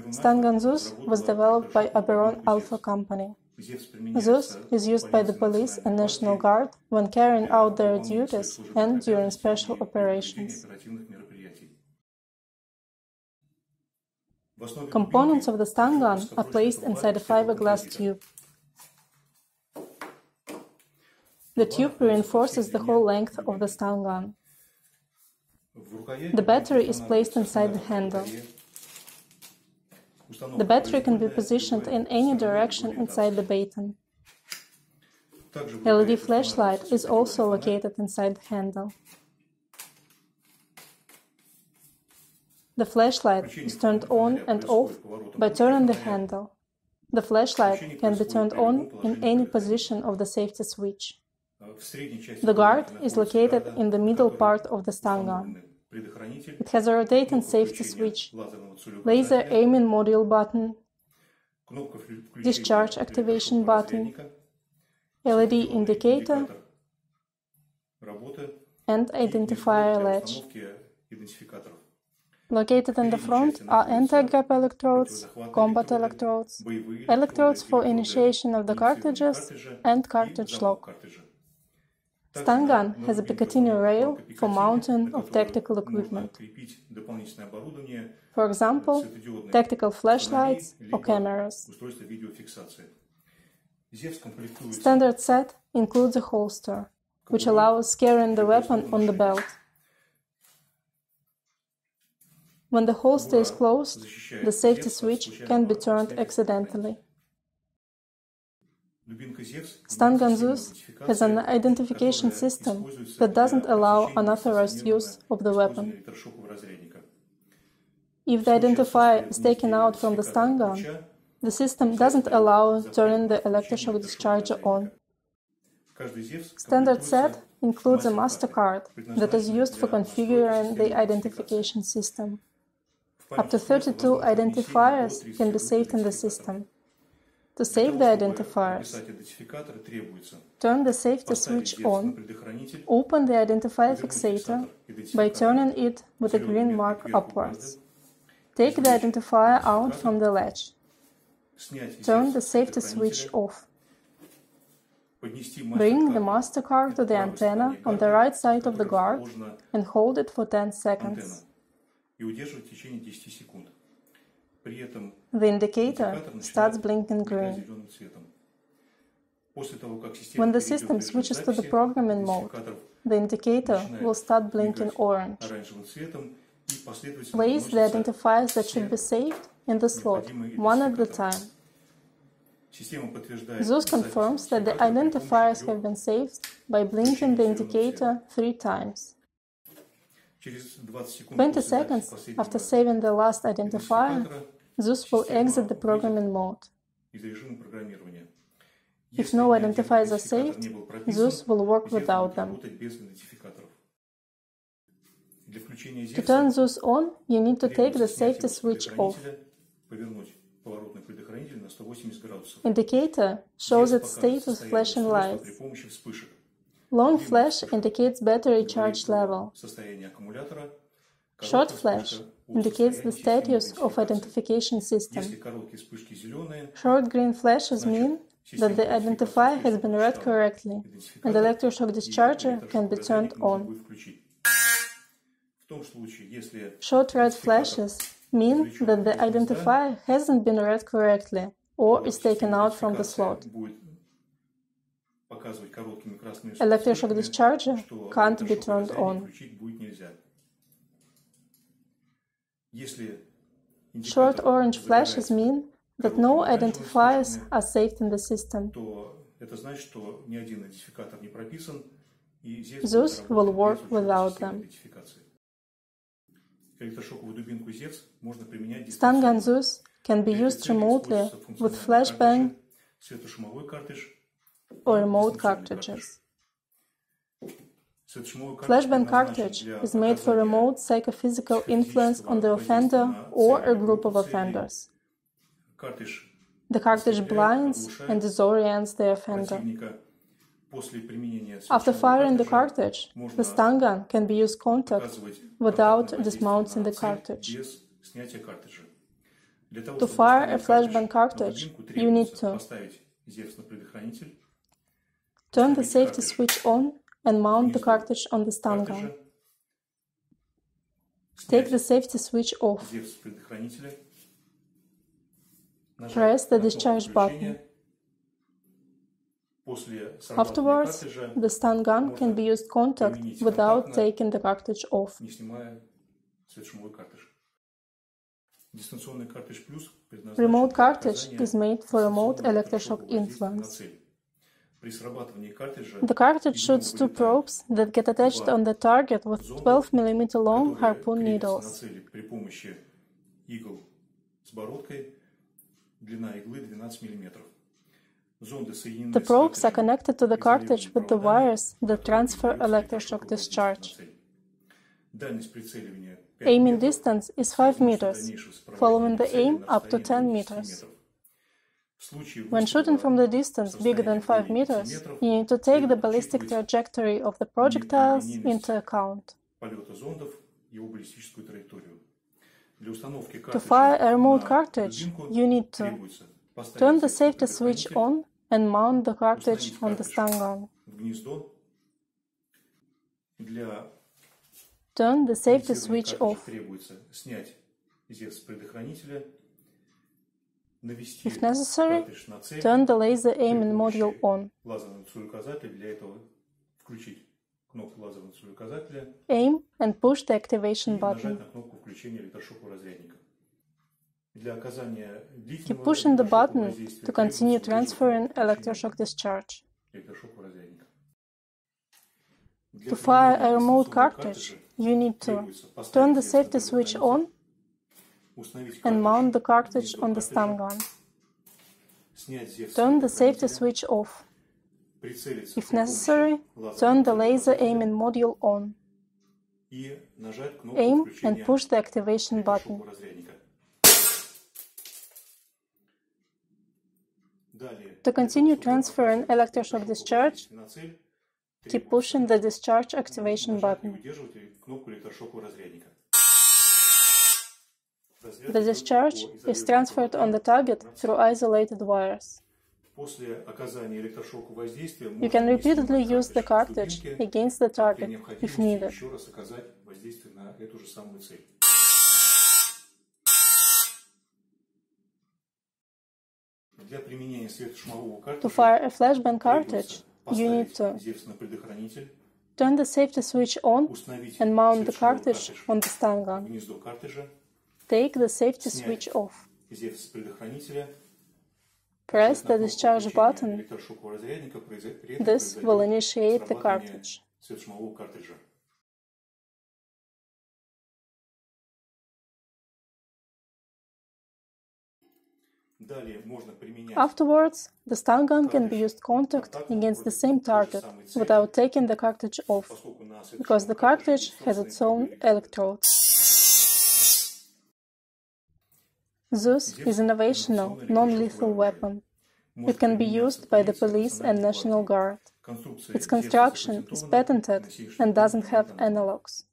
Stun gun Zeus was developed by Oberon Alpha Company. Zeus is used by the police and National Guard when carrying out their duties and during special operations. Components of the stun gun are placed inside a fiberglass tube. The tube reinforces the whole length of the stun gun. The battery is placed inside the handle. The battery can be positioned in any direction inside the baton. LED flashlight is also located inside the handle. The flashlight is turned on and off by turning the handle. The flashlight can be turned on in any position of the safety switch. The guard is located in the middle part of the stun gun. It has a rotating safety switch, laser aiming module button, discharge activation button, LED indicator, and identifier latch. Located in the front are anti-gap electrodes, combat electrodes, electrodes for initiation of the cartridges, and cartridge lock. Stun gun has a Picatinny rail for mounting of tactical equipment. For example, tactical flashlights or cameras. Standard set includes a holster, which allows carrying the weapon on the belt. When the holster is closed, the safety switch can be turned accidentally. Stun gun Zeus has an identification system that doesn't allow unauthorized use of the weapon. If the identifier is taken out from the stun gun, the system doesn't allow turning the electroshock discharger on. Standard set includes a master card that is used for configuring the identification system. Up to 32 identifiers can be saved in the system. To save the identifiers, turn the safety switch on, open the identifier fixator by turning it with a green mark upwards. Take the identifier out from the latch. Turn the safety switch off. Bring the master card to the antenna on the right side of the guard and hold it for 10 seconds. The indicator starts blinking green. When the system switches to the programming mode, the indicator will start blinking orange. Place the identifiers that should be saved in the slot, one at a time. Zeus confirms that the identifiers have been saved by blinking the indicator 3 times. 20 seconds after saving the last identifier, Zeus will exit the programming mode. If no identifiers are saved, Zeus will work without them. To turn Zeus on, you need to take the safety switch off. Indicator shows its status flashing lights. Long flash indicates battery charge level. Short flash indicates the status of identification system. Short green flashes mean that the identifier has been read correctly and the electroshock discharger can be turned on. Short red flashes mean that the identifier hasn't been read correctly or is taken out from the slot. Electroshock discharger can't be turned on. Short orange flashes mean that no identifiers are saved in the system. Zeus will work without them. Stun gun Zeus can be used remotely with flashbang or remote cartridges. Flashbang cartridge is made for remote psychophysical influence on the offender or a group of offenders. The cartridge blinds and disorients the offender. After firing the cartridge, the stun gun can be used contact without dismounting the cartridge. To fire a flashbang cartridge, you need to turn the safety switch on and mount the cartridge on the stun gun. Take the safety switch off. Press the discharge button. Afterwards, the stun gun can be used contact without taking the cartridge off. Remote cartridge is made for remote electroshock influence. The cartridge shoots two probes that get attached on the target with 12 mm long harpoon needles. The probes are connected to the cartridge with the wires that transfer electroshock discharge. Aiming distance is 5 meters, following the aim up to 10 meters. When shooting from the distance bigger than 5 meters, you need to take the ballistic trajectory of the projectiles into account. To fire a remote cartridge, you need to turn the safety switch on and mount the cartridge on the stun gun. Turn the safety switch off. If necessary, turn the laser aiming module on. Aim and push the activation button. Keep pushing the button to continue transferring electroshock discharge. To fire a remote cartridge, you need to turn the safety switch on and mount the cartridge on the stun gun. Turn the safety switch off. If necessary, turn the laser aiming module on. Aim and push the activation button. To continue transferring electroshock discharge, keep pushing the discharge activation button. The discharge is transferred on the target through isolated wires. You can repeatedly use the cartridge against the target if needed. To fire a flashbang cartridge, you need to turn the safety switch on and mount the cartridge on the stun gun. Take the safety switch off. Press the discharge button. This will initiate the cartridge. Afterwards, the stun gun can be used contact against the same target without taking the cartridge off, because the cartridge has its own electrodes. Zeus is an innovational, non-lethal weapon. It can be used by the police and National Guard. Its construction is patented and doesn't have analogs.